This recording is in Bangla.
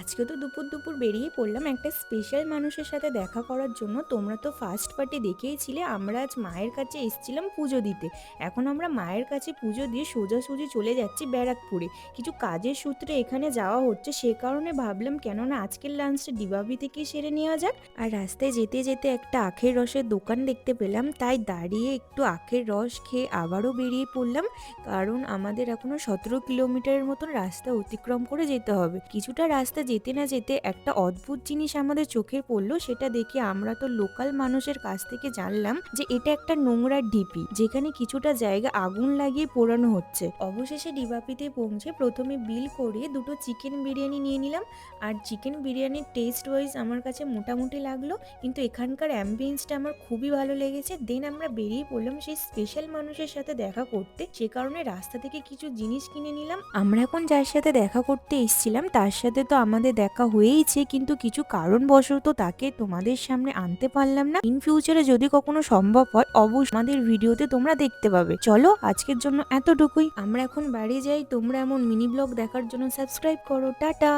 আজকে তো দুপুর দুপুর বেরিয়ে পড়লাম একটা স্পেশাল মানুষের সাথে দেখা করার জন্য। তোমরা তো ফার্স্ট পার্টি দেখেইছিলে। আমরা আজ মায়ের কাছে এসেছিলাম পুজো দিতে। এখন আমরা মায়ের কাছে পুজো দিয়ে সোজাসুজি চলে যাচ্ছি ব্যারাকপুরে। কিছু কাজের সূত্রে এখানে যাওয়া হচ্ছে, সে কারণে ভাবলাম কেননা আজকের লাঞ্চটা ডিবাবি থেকেই সেরে নেওয়া যাক। আর রাস্তায় যেতে যেতে একটা আখের রসের দোকান দেখতে পেলাম, তাই দাঁড়িয়ে একটু আখের রস খেয়ে আবারও বেরিয়ে পড়লাম। কারণ আমাদের এখনো 17 কিলোমিটারের মতন রাস্তা অতিক্রম করে যেতে হবে। কিছুটা রাস্তা যেতে না যেতে একটা অদ্ভুত জিনিস আমাদের চোখে পড়লো। সেটা দেখে আমরা তো লোকাল মানুষের কাছ থেকে জানলাম যে এটা একটা নোংরার ঢিপি, যেখানে কিছুটা জায়গা আগুন লাগিয়ে পোড়ানো হচ্ছে। অবশেষে ডিবাপিতে পৌঁছে প্রথমে বিল করে দুটো চিকেন বিরিয়ানি নিয়ে নিলাম। আর চিকেন বিরিয়ানির টেস্ট ওয়াইজ আমার কাছে মোটামুটি লাগলো, কিন্তু এখানকার অ্যাম্বিয়েন্সটা আমার খুবই ভালো লেগেছে। দেন আমরা বেরিয়ে পড়লাম সেই স্পেশাল মানুষের সাথে দেখা করতে। সে কারণে রাস্তা থেকে কিছু জিনিস কিনে নিলাম। আমরা এখন যার সাথে দেখা করতে এসেছিলাম তার সাথে তো আমাদের দেখা হয়েইছে, কিন্তু কিছু কারণবশত তাকে তোমাদের সামনে আনতে পারলাম না। ইন ফিউচারে যদি কখনো সম্ভব হয় অবশ্যই আমাদের ভিডিওতে তোমরা দেখতে পাবে। চলো আজকের জন্য এতটুকুই, আমরা এখন বাড়ি যাই। তোমরা এমন মিনি ব্লগ দেখার জন্য সাবস্ক্রাইব করো। টাটা।